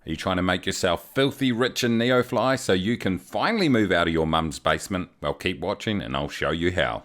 Are you trying to make yourself filthy rich in Neofly so you can finally move out of your mum's basement? Well, keep watching and I'll show you how.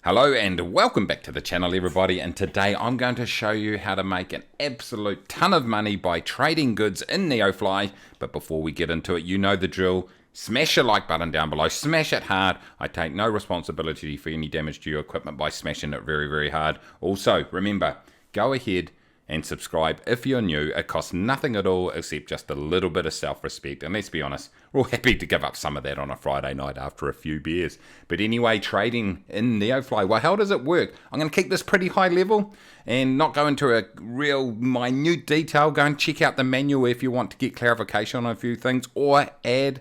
Hello and welcome back to the channel, everybody, and today I'm going to show you how to make an absolute ton of money by trading goods in Neofly. But before we get into it, you know the drill. Smash your like button down below, smash it hard. I take no responsibility for any damage to your equipment by smashing it very, very hard. Also, remember, go ahead and subscribe if you're new. It costs nothing at all except just a little bit of self-respect. And let's be honest, we're all happy to give up some of that on a Friday night after a few beers. But anyway, trading in Neofly, well, how does it work? I'm going to keep this pretty high level and not go into a real minute detail. Go and check out the manual if you want to get clarification on a few things, or add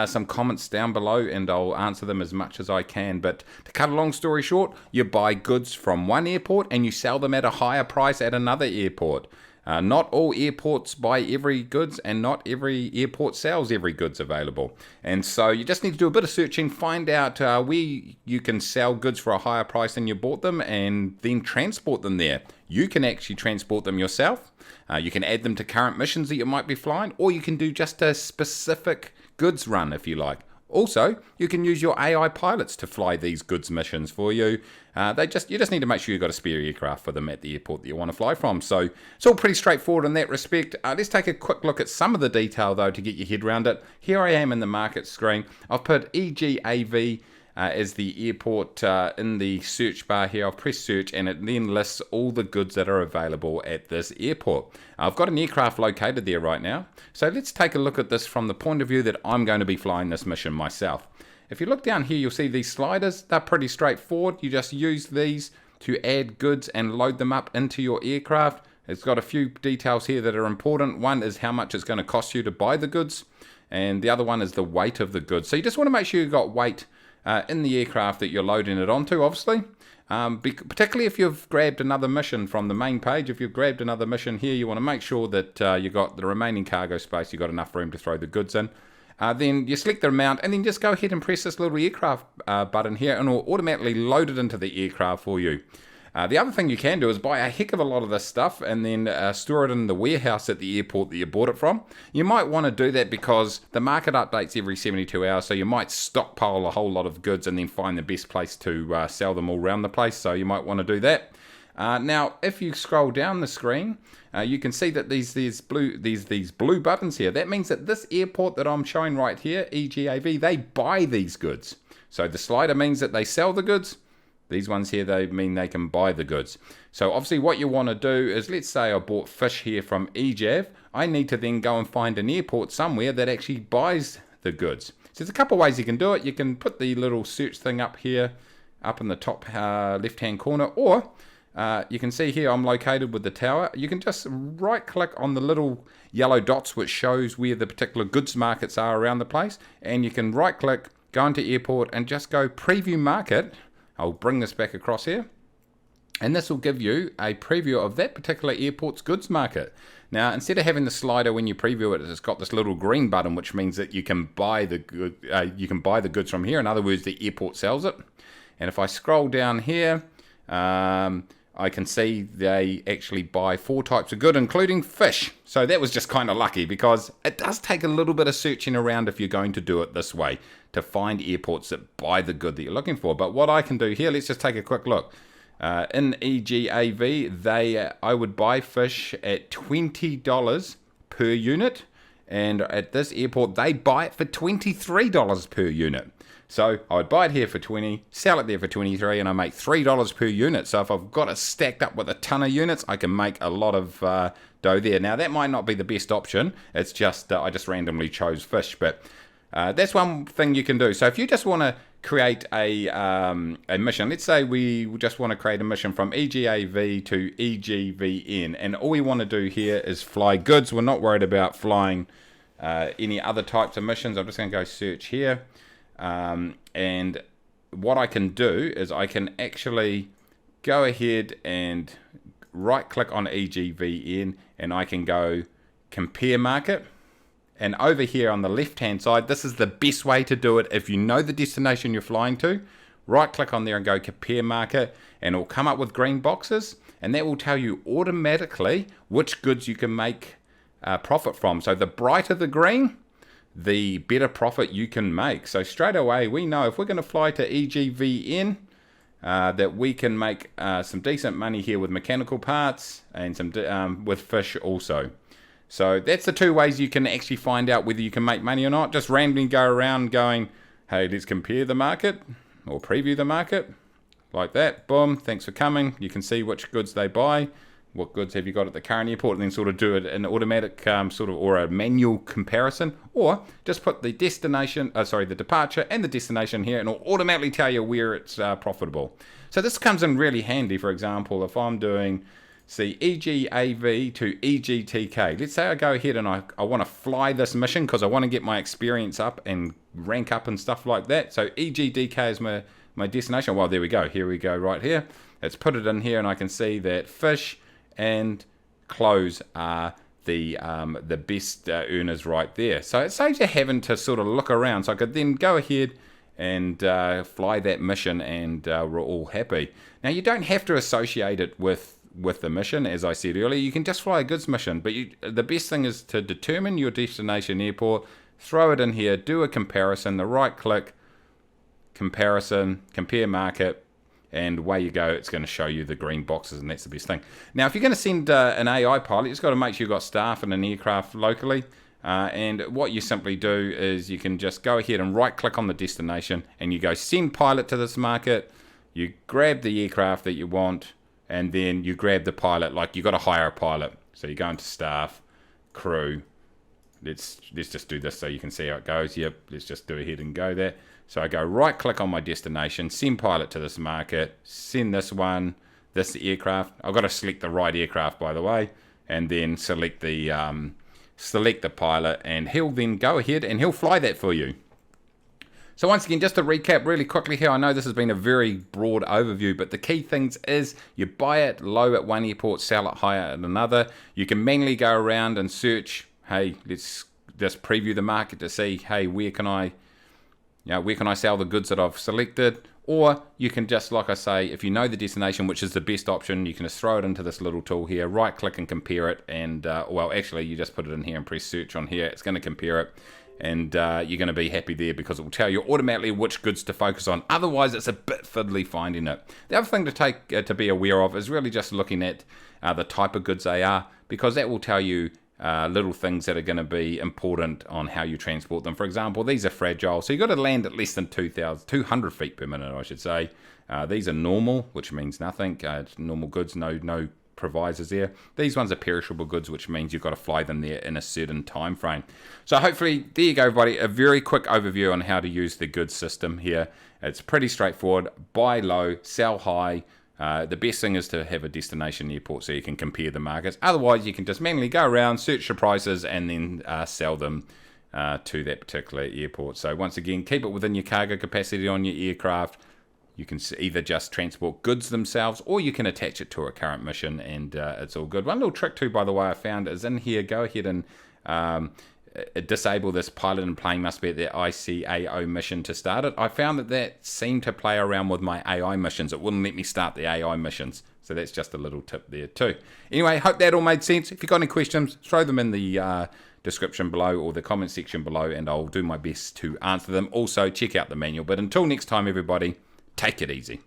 some comments down below and I'll answer them as much as I can. But to cut a long story short, you buy goods from one airport and you sell them at a higher price at another airport. Not all airports buy every goods and not every airport sells every goods available. And so you just need to do a bit of searching, find out where you can sell goods for a higher price than you bought them, and then transport them there. You can actually transport them yourself. You can add them to current missions that you might be flying, or you can do just a specific goods run if you like. Also, you can use your AI pilots to fly these goods missions for you. You just need to make sure you've got a spare aircraft for them at the airport that you want to fly from. So it's all pretty straightforward in that respect. Let's take a quick look at some of the detail though to get your head around it. Here I am in the market screen. I've put EGAV as the airport in the search bar here. I've pressed search and it then lists all the goods that are available at this airport. I've got an aircraft located there right now. So let's take a look at this from the point of view that I'm going to be flying this mission myself. If you look down here, you'll see these sliders. They're pretty straightforward. You just use these to add goods and load them up into your aircraft. It's got a few details here that are important. One is how much it's going to cost you to buy the goods, and the other one is the weight of the goods. So you just want to make sure you've got weight in the aircraft that you're loading it onto, obviously. Particularly if you've grabbed another mission from the main page. If you've grabbed another mission here, you want to make sure that you've got the remaining cargo space, you've got enough room to throw the goods in. Then you select the amount and then just go ahead and press this little aircraft button here and it will automatically load it into the aircraft for you. The other thing you can do is buy a heck of a lot of this stuff and then store it in the warehouse at the airport that you bought it from. You might want to do that because the market updates every 72 hours, so you might stockpile a whole lot of goods and then find the best place to sell them all around the place, so you might want to do that. Now, if you scroll down the screen, you can see that these blue buttons here. That means that this airport that I'm showing right here, EGAV, they buy these goods. So the slider means that they sell the goods. These ones here, they mean they can buy the goods. So obviously what you want to do is, let's say I bought fish here from EGAV. I need to then go and find an airport somewhere that actually buys the goods. So there's a couple of ways you can do it. You can put the little search thing up here, up in the top left-hand corner, or you can see here I'm located with the tower. You can just right-click on the little yellow dots which shows where the particular goods markets are around the place, and you can right-click, go into airport, and just go preview market. I'll bring this back across here, and this will give you a preview of that particular airport's goods market. Now, instead of having the slider when you preview it, it's got this little green button, which means that you can buy the goods from here. In other words, the airport sells it. And if I scroll down here, I can see they actually buy 4 types of good, including fish. So that was just kind of lucky, because it does take a little bit of searching around if you're going to do it this way to find airports that buy the good that you're looking for. But what I can do here, let's just take a quick look. In EGAV, I would buy fish at $20 per unit. And at this airport, they buy it for $23 per unit. So I would buy it here for 20, sell it there for 23, and I make $3 per unit. So if I've got it stacked up with a ton of units, I can make a lot of dough there. Now that might not be the best option. It's just I just randomly chose fish, but that's one thing you can do. So if you just want to create a mission, let's say we just want to create a mission from EGAV to EGVN, and all we want to do here is fly goods. We're not worried about flying any other types of missions. I'm just going to go search here. And what I can do is I can actually go ahead and right click on EGVN and I can go compare market. And over here on the left hand side, this is the best way to do it if you know the destination you're flying to. right click on there and go compare market, and it will come up with green boxes, and that will tell you automatically which goods you can make profit from. So the brighter the green, the better profit you can make. So straight away we know if we're going to fly to EGVN, that we can make some decent money here with mechanical parts and some with fish also. So that's the two ways you can actually find out whether you can make money or not. Just randomly go around going, hey, let's compare the market or preview the market like that. Boom, thanks for coming. You can see which goods they buy, what goods have you got at the current airport, and then sort of do it in automatic or a manual comparison, or just put the destination, the departure and the destination here, and it'll automatically tell you where it's profitable. So this comes in really handy. For example, if I'm doing EGAV to EGTK, let's say I go ahead and I want to fly this mission because I want to get my experience up and rank up and stuff like that. So EGDK is my destination. Well, there we go. Here we go right here. Let's put it in here, and I can see that fish and clothes are the best earners right there. So it saves you having to sort of look around. So I could then go ahead and fly that mission, and we're all happy. Now you don't have to associate it with the mission, as I said earlier. You can just fly a goods mission, but the best thing is to determine your destination airport, throw it in here, do a comparison, the right click, comparison, compare market, and away you go. It's going to show you the green boxes, and that's the best thing. Now if you're going to send an AI pilot, you've got to make sure you've got staff in an aircraft locally, and what you simply do is you can just go ahead and right click on the destination, and you go send pilot to this market. You grab the aircraft that you want, and then you grab the pilot. Like, you got to hire a pilot, so you go into staff, crew. Let's just do this so you can see how it goes. Yep, let's just do ahead and go there. So I go right click on my destination, send pilot to this market, send this aircraft. I've got to select the right aircraft, by the way, and then select the pilot, and he'll then go ahead and he'll fly that for you. So once again, just to recap really quickly here, I know this has been a very broad overview, but the key things is you buy it low at one airport, sell it higher at another. You can manually go around and search, hey, let's just preview the market to see, hey, where can I sell the goods that I've selected? Or you can just, like I say, if you know the destination, which is the best option, you can just throw it into this little tool here, right click and compare it, and well, actually you just put it in here and press search on here. It's going to compare it, and you're going to be happy there because it will tell you automatically which goods to focus on. Otherwise, it's a bit fiddly finding it. The other thing to be aware of is really just looking at the type of goods they are, because that will tell you little things that are going to be important on how you transport them. For example, these are fragile, so you've got to land at less than 200 feet per minute, I should say. These are normal, which means nothing. It's normal goods, no provisos there. These ones are perishable goods, which means you've got to fly them there in a certain time frame. So hopefully, there you go, everybody. A very quick overview on how to use the goods system here. It's pretty straightforward. Buy low, sell high. The best thing is to have a destination airport so you can compare the markets. Otherwise, you can just manually go around, search the prices, and then sell them to that particular airport. So once again, keep it within your cargo capacity on your aircraft. You can either just transport goods themselves, or you can attach it to a current mission, and it's all good. One little trick too, by the way, I found is in here. Go ahead and disable this pilot and plane must be at their ICAO mission to start it. I found that seemed to play around with my AI missions. It wouldn't let me start the AI missions. So that's just a little tip there too. Anyway, hope that all made sense. If you've got any questions, throw them in the description below or the comment section below, and I'll do my best to answer them. Also, check out the manual. But until next time, everybody, take it easy.